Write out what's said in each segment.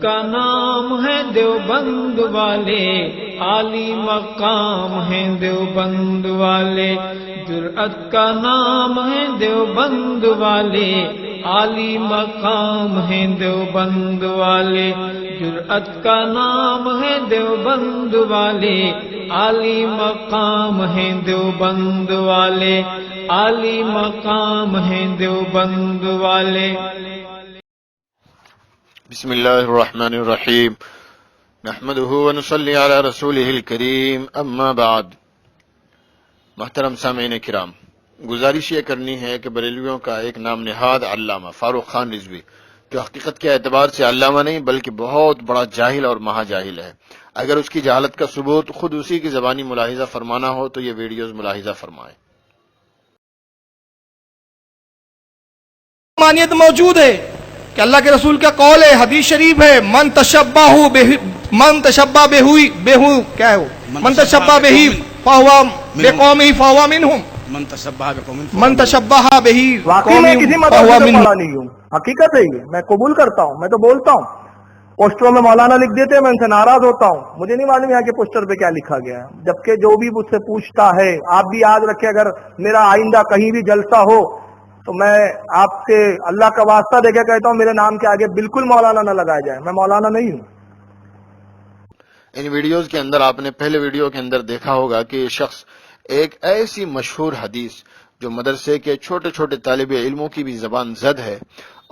کا نام ہے دیوبند والے، عالی مقام ہیں دیوبند والے، جرأت کا نام ہے دیوبند والے، عالی مقام ہیں دیوبند والے، جرأت کا نام ہے دیوبند والے، عالی مقام ہیں دیوبند والے، عالی مقام ہیں دیوبند والے۔ بسم اللہ الرحمن الرحیم، نحمدہ ونصلی علی رسولہ الکریم، اما بعد۔ محترم سامعین کرام، گزارش یہ کرنی ہے کہ بریلویوں کا ایک نام نہاد علامہ فاروق خان رضوی، جو حقیقت کے اعتبار سے علامہ نہیں بلکہ بہت بڑا جاہل اور مہا جاہل ہے، اگر اس کی جہالت کا ثبوت خود اسی کی زبانی ملاحظہ فرمانا ہو تو یہ ویڈیوز ملاحظہ فرمائیں۔ مانیت موجود ہے کہ اللہ کے رسول کا قول ہے، حدیث شریف ہے، من تشبہ بہ کیا ہے وہ، من تشبہ بہ فہو بقومہ فہو منہم، من تشبہ بہ واقعی میں کسی مدرسے سے پڑھا نہیں ہوں، حقیقت ہے یہ، میں قبول کرتا ہوں، میں تو بولتا ہوں، پوسٹروں میں مولانا لکھ دیتے ہیں، میں ان سے ناراض ہوتا ہوں، مجھے نہیں معلوم یہاں کے پوسٹر پہ کیا لکھا گیا ہے، جبکہ جو بھی مجھ سے پوچھتا ہے، آپ بھی یاد رکھیں، اگر میرا آئندہ کہیں بھی جلسہ ہو تو میں آپ سے اللہ کا واسطہ دے کے کہتا ہوں، میرے نام کے آگے بالکل مولانا نہ لگایا جائے، میں مولانا نہیں ہوں۔ ان ویڈیوز کے اندر آپ نے پہلے ویڈیو کے اندر دیکھا ہوگا کہ یہ شخص ایک ایسی مشہور حدیث جو مدرسے کے چھوٹے چھوٹے طالب علموں کی بھی زبان زد ہے،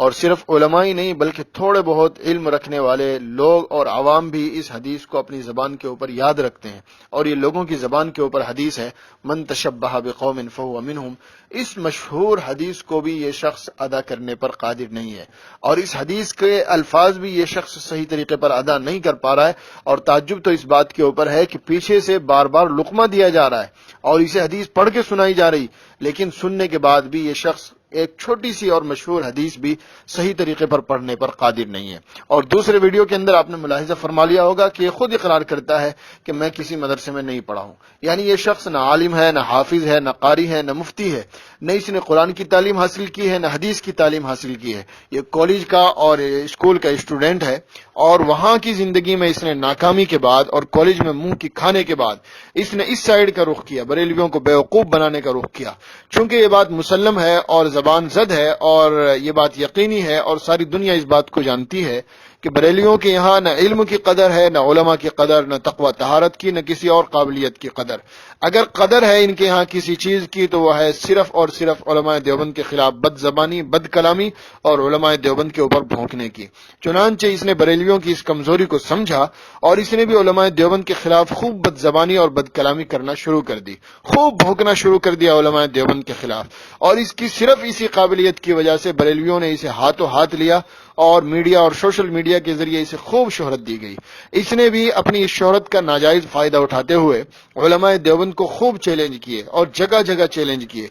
اور صرف علماء ہی نہیں بلکہ تھوڑے بہت علم رکھنے والے لوگ اور عوام بھی اس حدیث کو اپنی زبان کے اوپر یاد رکھتے ہیں، اور یہ لوگوں کی زبان کے اوپر حدیث ہے، من تشبہ بقوم فہو منہم۔ اس مشہور حدیث کو بھی یہ شخص ادا کرنے پر قادر نہیں ہے، اور اس حدیث کے الفاظ بھی یہ شخص صحیح طریقے پر ادا نہیں کر پا رہا ہے، اور تعجب تو اس بات کے اوپر ہے کہ پیچھے سے بار بار لقمہ دیا جا رہا ہے اور اسے حدیث پڑھ کے سنائی جا رہی، لیکن سننے کے بعد بھی یہ شخص ایک چھوٹی سی اور مشہور حدیث بھی صحیح طریقے پر پڑھنے پر قادر نہیں ہے۔ اور دوسرے ویڈیو کے اندر آپ نے ملاحظہ فرما لیا ہوگا کہ یہ خود اقرار کرتا ہے کہ میں کسی مدرسے میں نہیں پڑھا ہوں، یعنی یہ شخص نہ عالم ہے، نہ حافظ ہے، نہ قاری ہے، نہ مفتی ہے، نہ اس نے قرآن کی تعلیم حاصل کی ہے، نہ حدیث کی تعلیم حاصل کی ہے، یہ کالج کا اور اسکول کا اسٹوڈنٹ ہے، اور وہاں کی زندگی میں اس نے ناکامی کے بعد اور کالج میں منہ کی کھانے کے بعد اس نے اس سائیڈ کا رخ کیا، بریلویوں کو بیوقوف بنانے کا رخ کیا۔ چونکہ یہ بات مسلم ہے اور زبان زد ہے اور یہ بات یقینی ہے اور ساری دنیا اس بات کو جانتی ہے کہ بریلیوں کے یہاں نہ علم کی قدر ہے، نہ علماء کی قدر، نہ تقوی طہارت کی، نہ کسی اور قابلیت کی قدر۔ اگر قدر ہے ان کے یہاں کسی چیز کی تو وہ ہے صرف اور صرف علماء دیوبند کے خلاف بد زبانی، بد کلامی اور علماء دیوبند کے اوپر بھونکنے کی۔ چنانچہ اس نے بریلیوں کی اس کمزوری کو سمجھا اور اس نے بھی علماء دیوبند کے خلاف خوب بد زبانی اور بد کلامی کرنا شروع کر دی، خوب بھونکنا شروع کر دیا علماء دیوبند کے خلاف، اور اس کی صرف اسی قابلیت کی وجہ سے بریلویوں نے اسے ہاتھوں ہاتھ لیا اور میڈیا اور سوشل میڈیا کے ذریعے اسے خوب شہرت دی گئی۔ اس نے بھی اپنی اس شہرت کا ناجائز فائدہ اٹھاتے ہوئے علماء دیوبند کو خوب چیلنج کیے اور جگہ جگہ چیلنج کیے۔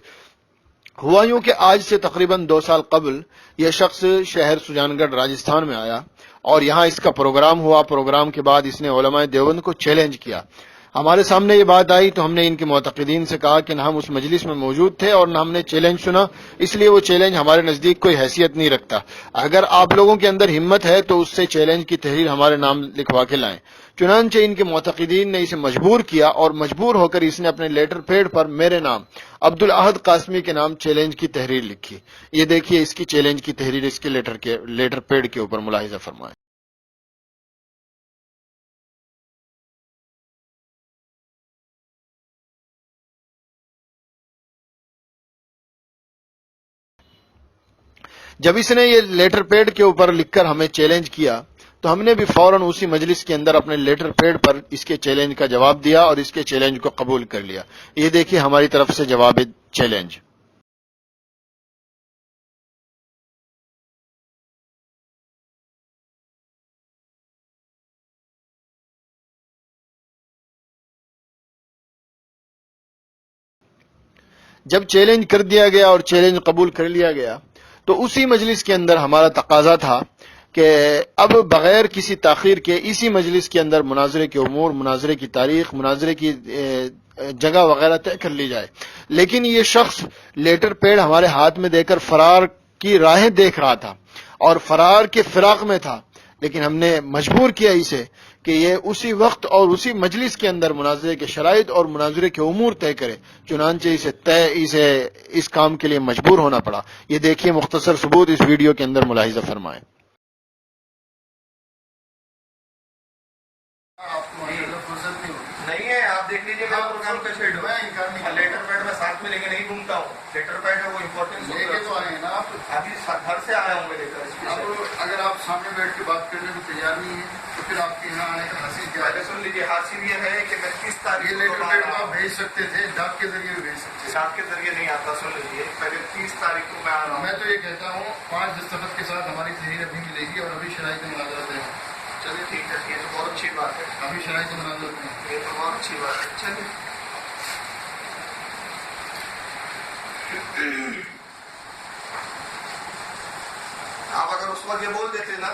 ہوا یوں کہ آج سے تقریباً 2 سال قبل یہ شخص شہر سجان گڑھ راجستھان میں آیا اور یہاں اس کا پروگرام ہوا۔ پروگرام کے بعد اس نے علماء دیوبند کو چیلنج کیا۔ ہمارے سامنے یہ بات آئی تو ہم نے ان کے معتقدین سے کہا کہ نہ ہم اس مجلس میں موجود تھے اور نہ ہم نے چیلنج سنا، اس لیے وہ چیلنج ہمارے نزدیک کوئی حیثیت نہیں رکھتا۔ اگر آپ لوگوں کے اندر ہمت ہے تو اس سے چیلنج کی تحریر ہمارے نام لکھوا کے لائیں۔ چنانچہ ان کے معتقدین نے اسے مجبور کیا اور مجبور ہو کر اس نے اپنے لیٹر پیڈ پر میرے نام عبدالاحد قاسمی کے نام چیلنج کی تحریر لکھی۔ یہ دیکھیے اس کی چیلنج کی تحریر اس کے لیٹر پیڈ کے اوپر ملاحظہ فرمائیں۔ جب اس نے یہ لیٹر پیڈ کے اوپر لکھ کر ہمیں چیلنج کیا تو ہم نے بھی فوراً اسی مجلس کے اندر اپنے لیٹر پیڈ پر اس کے چیلنج کا جواب دیا اور اس کے چیلنج کو قبول کر لیا۔ یہ دیکھیے ہماری طرف سے جواب چیلنج۔ جب چیلنج کر دیا گیا اور چیلنج قبول کر لیا گیا تو اسی مجلس کے اندر ہمارا تقاضا تھا کہ اب بغیر کسی تاخیر کے اسی مجلس کے اندر مناظرے کے امور، مناظرے کی تاریخ، مناظرے کی جگہ وغیرہ طے کر لی جائے، لیکن یہ شخص لیٹر پیڈ ہمارے ہاتھ میں دے کر فرار کی راہیں دیکھ رہا تھا اور فرار کے فراق میں تھا۔ لیکن ہم نے مجبور کیا اسے کہ یہ اسی وقت اور اسی مجلس کے اندر مناظرے کے شرائط اور مناظرے کے امور طے کرے، چنانچہ اسے اس کام کے لیے مجبور ہونا پڑا۔ یہ دیکھیے مختصر ثبوت اس ویڈیو کے اندر ملاحظہ فرمائیں۔ نہیں ہے، آپ دیکھ لیجیے میرا پروگرام کا شیڈول، لیٹر پیڈ میں ساتھ میں لے کے نہیں گھومتا ہوں، لیٹر پیڈ ہے وہ امپورٹنٹ لے کے تو آئے ہیں نا آپ، ابھی گھر سے آیا ہوں میں لے کر۔ اب اگر آپ سامنے بیٹھ کے بات کرنے کو تیار نہیں ہیں تو پھر آپ کے یہاں آنے کا حاصل کیا ہے؟ سن لیجیے، حاصل یہ ہے کہ میں 30 تاریخ یہ لیٹر پیڈ آپ بھیج سکتے تھے، ڈاک کے ذریعے بھی بھیج سکتے تھے۔ ڈاک کے ذریعے نہیں آتا، سن لیجیے، پہلے 30 تاریخ کو میں آ رہا ہوں۔ میں تو یہ کہتا ہوں 5 دستخط کے ساتھ ہماری تحریر ابھی ملے گی اور ابھی شرائط مناظرت ہے۔ چلیے ٹھیک ہے، یہ تو بہت اچھی بات ہے، ابھی شرائط مناظرت ہے۔ یہ تو بہت اچھی بات ہے۔ چلیے آپ اگر اس وقت یہ بول دیتے نا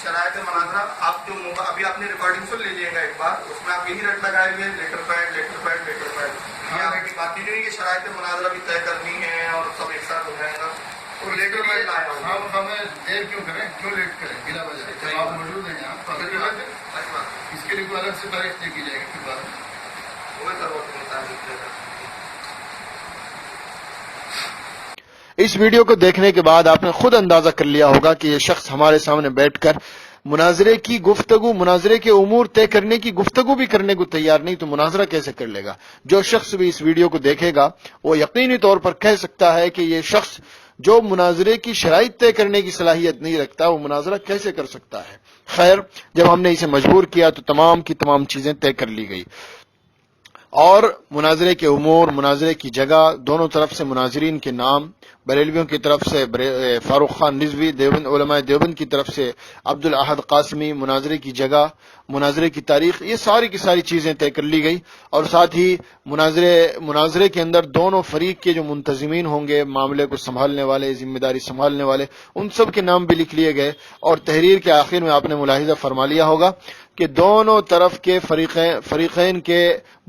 شرائط مناظرہ، آپ جو ابھی آپ نے ریکارڈنگ سن لیجیے گا ایک بار، اس میں آپ یہی رٹ لگائے ہوئے letter pad letter pad letter pad, یہ آگے کی بات نہیں ہے کہ شرائط مناظرہ بھی طے کرنی ہے اور سب ایک ساتھ ہو جائے گا۔ اور لیٹر پیڈ ہم ہمیں دیر کیوں کریں، کیوں لیٹ کریں بلا وجہ؟ جب آپ موجود ہیں یہاں تو اس کے لیے کوئی الگ سے تاریخ طے کی جائے گی پھر بعد میں۔ وہ ضرورت نہیں تاریخ طے کرنے۔ اس ویڈیو کو دیکھنے کے بعد آپ نے خود اندازہ کر لیا ہوگا کہ یہ شخص ہمارے سامنے بیٹھ کر مناظرے کی گفتگو، مناظرے کے امور طے کرنے کی گفتگو بھی کرنے کو تیار نہیں، تو مناظرہ کیسے کر لے گا؟ جو شخص بھی اس ویڈیو کو دیکھے گا وہ یقینی طور پر کہہ سکتا ہے کہ یہ شخص جو مناظرے کی شرائط طے کرنے کی صلاحیت نہیں رکھتا وہ مناظرہ کیسے کر سکتا ہے۔ خیر، جب ہم نے اسے مجبور کیا تو تمام کی تمام چیزیں طے کر لی گئی اور مناظرے کے امور، مناظرے کی جگہ، دونوں طرف سے مناظرین کے نام، بریلویوں کی طرف سے فاروق خان رضوی، دیوبند علماء دیوبند کی طرف سے عبد الاحد قاسمی، مناظرے کی جگہ، مناظرے کی تاریخ، یہ ساری کی ساری چیزیں طے کر لی گئی اور ساتھ ہی مناظرے کے اندر دونوں فریق کے جو منتظمین ہوں گے، معاملے کو سنبھالنے والے، ذمہ داری سنبھالنے والے، ان سب کے نام بھی لکھ لیے گئے اور تحریر کے آخر میں آپ نے ملاحظہ فرما لیا ہوگا کہ دونوں طرف کے فریقین کے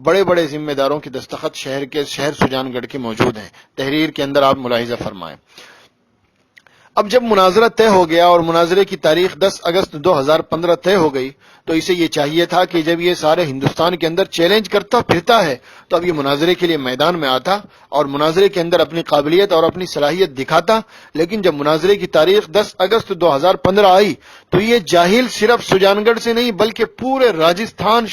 بڑے بڑے ذمہ داروں کی دستخط شہر سجان گڑھ کے موجود ہیں۔ تحریر کے اندر آپ ملاحظہ فرمائیں۔ اب جب مناظرہ طے ہو گیا اور مناظرے کی تاریخ 10 اگست 2015 طے ہو گئی تو اسے یہ چاہیے تھا کہ جب یہ سارے ہندوستان کے اندر چیلنج کرتا پھرتا ہے تو اب یہ مناظرے کے لیے میدان میں آتا اور مناظرے کے اندر اپنی قابلیت اور اپنی صلاحیت دکھاتا، لیکن جب مناظرے کی تاریخ 10 اگست 2015 آئی تو یہ جاہل صرف سجان گڑھ سے نہیں بلکہ پورے راجستھان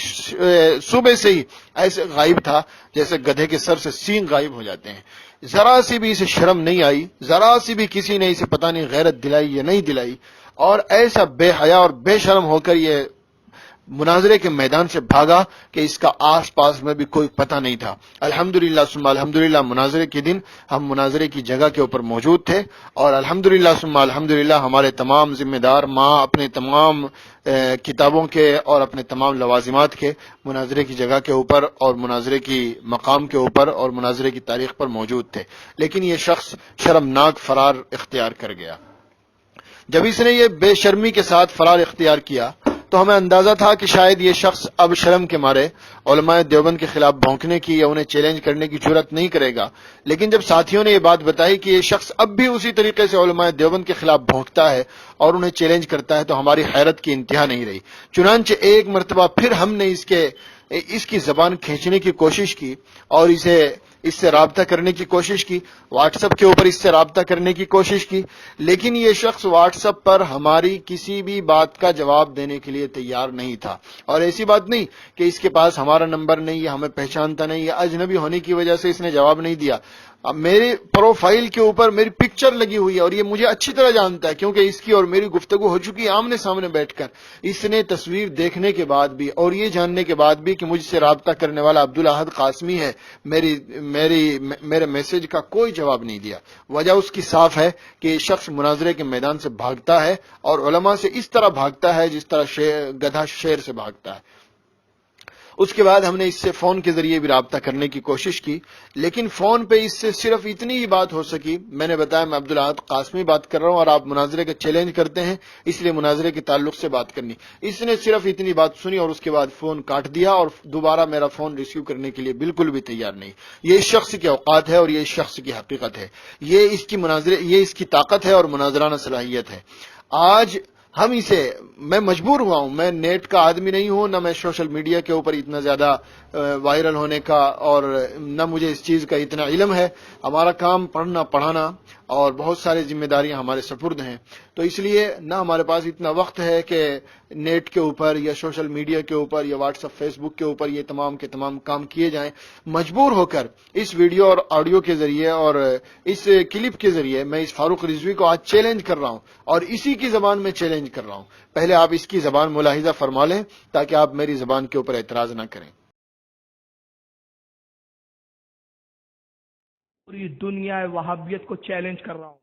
صوبے سے ہی ایسے غائب تھا جیسے گدھے کے سر سے سینگ غائب ہو جاتے ہیں۔ ذرا سی بھی اسے شرم نہیں آئی، ذرا سی بھی کسی نے اسے پتہ نہیں غیرت دلائی یا نہیں دلائی، اور ایسا بے حیا اور بے شرم ہو کر یہ مناظرے کے میدان سے بھاگا کہ اس کا آس پاس میں بھی کوئی پتہ نہیں تھا۔ الحمدللہ ثم الحمدللہ مناظرے کے دن ہم مناظرے کی جگہ کے اوپر موجود تھے اور الحمدللہ ثم الحمدللہ ہمارے تمام ذمہ دار ماں اپنے تمام کتابوں کے اور اپنے تمام لوازمات کے مناظرے کی جگہ کے اوپر اور مناظرے کی مقام کے اوپر اور مناظرے کی تاریخ پر موجود تھے، لیکن یہ شخص شرمناک فرار اختیار کر گیا۔ جب اس نے یہ بے شرمی کے ساتھ فرار اختیار کیا تو ہمیں اندازہ تھا کہ شاید یہ شخص اب شرم کے مارے علماء دیوبند کے خلاف بھونکنے کی یا انہیں چیلنج کرنے کی جرات نہیں کرے گا، لیکن جب ساتھیوں نے یہ بات بتائی کہ یہ شخص اب بھی اسی طریقے سے علماء دیوبند کے خلاف بھونکتا ہے اور انہیں چیلنج کرتا ہے تو ہماری حیرت کی انتہا نہیں رہی۔ چنانچہ ایک مرتبہ پھر ہم نے اس کی زبان کھینچنے کی کوشش کی اور اس سے رابطہ کرنے کی کوشش کی، واٹس ایپ کے اوپر اس سے رابطہ کرنے کی کوشش کی، لیکن یہ شخص واٹس ایپ پر ہماری کسی بھی بات کا جواب دینے کے لیے تیار نہیں تھا۔ اور ایسی بات نہیں کہ اس کے پاس ہمارا نمبر نہیں یا ہمیں پہچانتا نہیں یا اجنبی ہونے کی وجہ سے اس نے جواب نہیں دیا۔ اب میرے پروفائل کے اوپر میری پکچر لگی ہوئی ہے اور یہ مجھے اچھی طرح جانتا ہے کیونکہ اس کی اور میری گفتگو ہو چکی ہے آمنے سامنے بیٹھ کر۔ اس نے تصویر دیکھنے کے بعد بھی اور یہ جاننے کے بعد بھی کہ مجھ سے رابطہ کرنے والا عبد الاحد قاسمی ہے، میرے میسج کا کوئی جواب نہیں دیا۔ وجہ اس کی صاف ہے کہ یہ شخص مناظرے کے میدان سے بھاگتا ہے اور علماء سے اس طرح بھاگتا ہے جس طرح گدھا شیر سے بھاگتا ہے۔ اس کے بعد ہم نے اس سے فون کے ذریعے بھی رابطہ کرنے کی کوشش کی، لیکن فون پہ اس سے صرف اتنی ہی بات ہو سکی۔ میں نے بتایا میں عبد الاحد قاسمی بات کر رہا ہوں اور آپ مناظرے کا چیلنج کرتے ہیں اس لیے مناظرے کے تعلق سے بات کرنی۔ اس نے صرف اتنی بات سنی اور اس کے بعد فون کاٹ دیا اور دوبارہ میرا فون ریسیو کرنے کے لیے بالکل بھی تیار نہیں۔ یہ اس شخص کی اوقات ہے اور یہ اس شخص کی حقیقت ہے، یہ اس کی طاقت ہے اور مناظرانہ صلاحیت ہے۔ آج ہم اسے میں مجبور ہوا ہوں، میں نیٹ کا آدمی نہیں ہوں، نہ میں سوشل میڈیا کے اوپر اتنا زیادہ وائرل ہونے کا، اور نہ مجھے اس چیز کا اتنا علم ہے. ہمارا کام پڑھنا پڑھانا اور بہت ساری ذمہ داریاں ہمارے سپرد ہیں، تو اس لیے نہ ہمارے پاس اتنا وقت ہے کہ نیٹ کے اوپر یا سوشل میڈیا کے اوپر یا واٹس ایپ فیس بک کے اوپر یہ تمام کے تمام کام کیے جائیں. مجبور ہو کر اس ویڈیو اور آڈیو کے ذریعے اور اس کلپ کے ذریعے میں اس فاروق رضوی کو آج چیلنج کر رہا ہوں، اور اسی کی زبان میں چیلنج کر رہا ہوں. پہلے آپ اس کی زبان ملاحظہ فرما لیں تاکہ آپ میری زبان کے اوپر اعتراض نہ کریں. پوری دنیا وہابیت کو چیلنج کر رہا ہوں،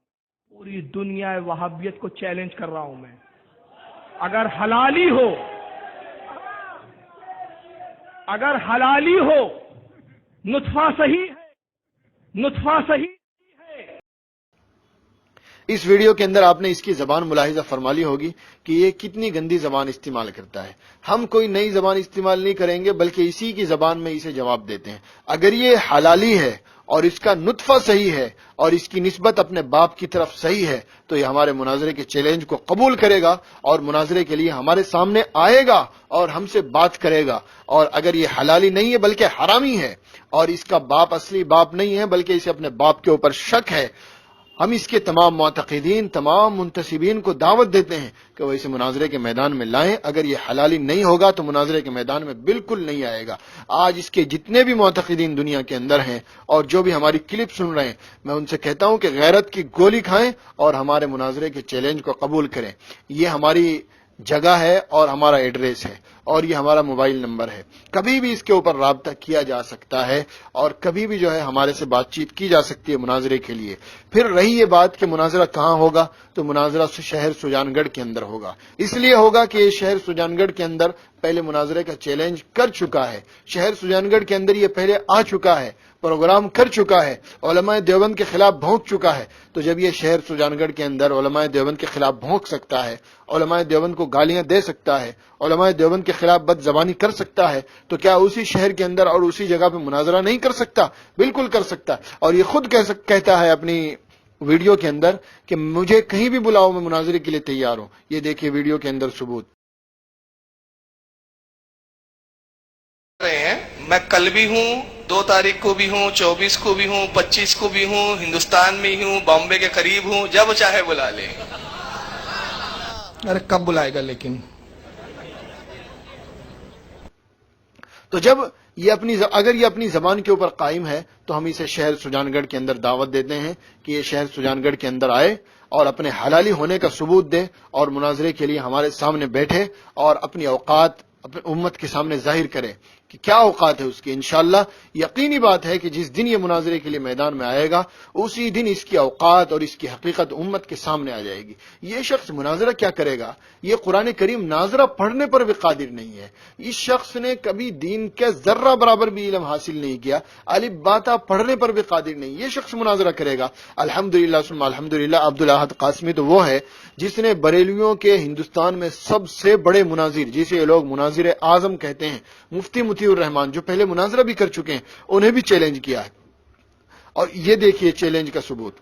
پوری دنیا وہابیت کو چیلنج کر رہا ہوں میں. اگر حلالی ہو، اگر حلالی ہو، نطفہ صحیح ہے، نطفہ صحیح ہے. اس ویڈیو کے اندر آپ نے اس کی زبان ملاحظہ فرما لی ہوگی کہ یہ کتنی گندی زبان استعمال کرتا ہے. ہم کوئی نئی زبان استعمال نہیں کریں گے بلکہ اسی کی زبان میں اسے جواب دیتے ہیں. اگر یہ حلالی ہے اور اس کا نطفہ صحیح ہے اور اس کی نسبت اپنے باپ کی طرف صحیح ہے تو یہ ہمارے مناظرے کے چیلنج کو قبول کرے گا اور مناظرے کے لیے ہمارے سامنے آئے گا اور ہم سے بات کرے گا. اور اگر یہ حلالی نہیں ہے بلکہ حرامی ہے اور اس کا باپ اصلی باپ نہیں ہے بلکہ اسے اپنے باپ کے اوپر شک ہے، ہم اس کے تمام معتقدین، تمام منتسبین کو دعوت دیتے ہیں کہ وہ اسے مناظرے کے میدان میں لائیں. اگر یہ حلالی نہیں ہوگا تو مناظرے کے میدان میں بالکل نہیں آئے گا. آج اس کے جتنے بھی معتقدین دنیا کے اندر ہیں اور جو بھی ہماری کلپ سن رہے ہیں، میں ان سے کہتا ہوں کہ غیرت کی گولی کھائیں اور ہمارے مناظرے کے چیلنج کو قبول کریں. یہ ہماری جگہ ہے اور ہمارا ایڈریس ہے اور یہ ہمارا موبائل نمبر ہے. کبھی بھی اس کے اوپر رابطہ کیا جا سکتا ہے اور کبھی بھی جو ہے ہمارے سے بات چیت کی جا سکتی ہے مناظرے کے لیے. پھر رہی یہ بات کہ مناظرہ کہاں ہوگا، تو مناظرہ شہر سجان گڑھ کے اندر ہوگا. اس لیے ہوگا کہ یہ شہر سجان گڑھ کے اندر پہلے مناظرے کا چیلنج کر چکا ہے. شہر سجان گڑھ کے اندر یہ پہلے آ چکا ہے، پروگرام کر چکا ہے، علماء دیوبند کے خلاف بھونک چکا ہے. تو جب یہ شہر سجان گڑھ کے اندر علماء دیوبند کے خلاف بھونک سکتا ہے، علماء دیوبند کو گالیاں دے سکتا ہے، علماء دیوبند کے خلاف بد زبانی کر سکتا ہے، تو کیا اسی شہر کے اندر اور اسی جگہ پہ مناظرہ نہیں کر سکتا؟ بالکل کر سکتا. اور یہ خود کہتا ہے اپنی ویڈیو کے اندر کہ مجھے کہیں بھی بلاؤ، میں مناظرے کے لیے تیار ہوں. یہ دیکھیے ویڈیو کے اندر ثبوت. رہے ہیں میں کل بھی ہوں، 2 تاریخ کو بھی ہوں، 24 کو بھی ہوں، 25 کو بھی ہوں، ہندوستان میں ہی ہوں، بامبے کے قریب ہوں، جب چاہے بلا لیں. ارے کب بلائے گا لیکن؟ تو جب یہ اگر یہ اپنی زبان کے اوپر قائم ہے تو ہم اسے شہر سجان گڑھ کے اندر دعوت دیتے ہیں کہ یہ شہر سجان گڑھ کے اندر آئے اور اپنے حلالی ہونے کا ثبوت دے اور مناظرے کے لیے ہمارے سامنے بیٹھے اور اپنی اوقات اپنی امت کے سامنے ظاہر کرے کہ کیا اوقات ہے اس کی. انشاءاللہ یقینی بات ہے کہ جس دن یہ مناظرے کے لیے میدان میں آئے گا اسی دن اس کی اوقات اور اس کی حقیقت امت کے سامنے آ جائے گی. یہ شخص مناظرہ کیا کرے گا؟ یہ قرآن کریم ناظرہ پڑھنے پر بھی قادر نہیں ہے. اس شخص نے کبھی دین کے ذرہ برابر بھی علم حاصل نہیں کیا، الف باتا پڑھنے پر بھی قادر نہیں. یہ شخص مناظرہ کرے گا؟ الحمدللہ ثم الحمدللہ عبدالاحد قاسمی تو وہ ہے جس نے بریلویوں کے ہندوستان میں سب سے بڑے مناظر، جسے یہ لوگ مناظر اعظم کہتے ہیں، مفتی مطیع الرحمان، جو پہلے مناظرہ بھی کر چکے ہیں، انہیں بھی چیلنج کیا ہے. اور یہ دیکھیے چیلنج کا ثبوت.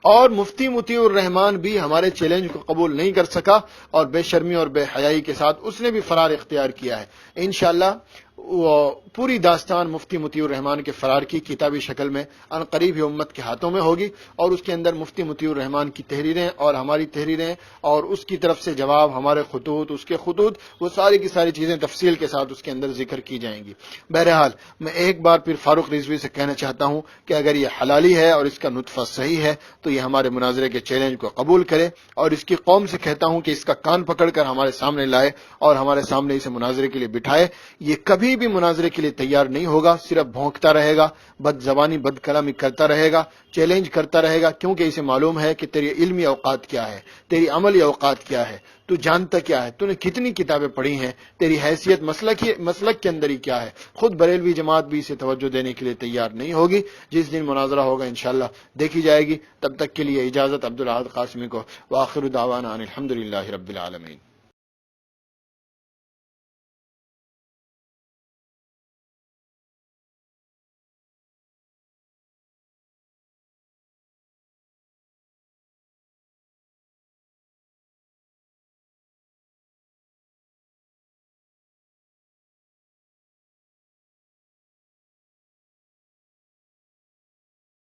اور مفتی مطیع الرحمان بھی ہمارے چیلنج کو قبول نہیں کر سکا اور بے شرمی اور بے حیائی کے ساتھ اس نے بھی فرار اختیار کیا ہے. انشاءاللہ وہ پوری داستان مفتی مطیع الرحمان کے فرار کی کتابی شکل میں ان قریب ہی امت کے ہاتھوں میں ہوگی اور اس کے اندر مفتی مطیع الرحمان کی تحریریں اور ہماری تحریریں اور اس کی طرف سے جواب، ہمارے خطوط، اس کے خطوط، وہ ساری کی ساری چیزیں تفصیل کے ساتھ اس کے اندر ذکر کی جائیں گی. بہرحال میں ایک بار پھر فاروق رضوی سے کہنا چاہتا ہوں کہ اگر یہ حلالی ہے اور اس کا نطفہ صحیح ہے تو یہ ہمارے مناظرے کے چیلنج کو قبول کرے اور اس کی قوم سے کہتا ہوں کہ اس کا کان پکڑ کر ہمارے سامنے لائے اور ہمارے سامنے اسے مناظرے کے لیے بٹھائے. یہ کبھی بھی مناظرے کے لیے تیار نہیں ہوگا، صرف بھونکتا رہے گا، بد زبانی بد کلامی کرتا رہے گا، چیلنج کرتا رہے گا، کیونکہ اسے معلوم ہے کہ تیری علمی اوقات کیا ہے، تیری عملی اوقات کیا ہے، تو جانتا کیا ہے، تو نے کتنی کتابیں پڑھی ہیں، تیری حیثیت مسلک کے اندر ہی کیا ہے. خود بریلوی جماعت بھی اسے توجہ دینے کے لیے تیار نہیں ہوگی. جس دن مناظرہ ہوگا انشاءاللہ دیکھی جائے گی. تب تک کے لیے اجازت عبدالاحد قاسمی کو. وآخر دعوانا ان الحمدللہ رب العالمین.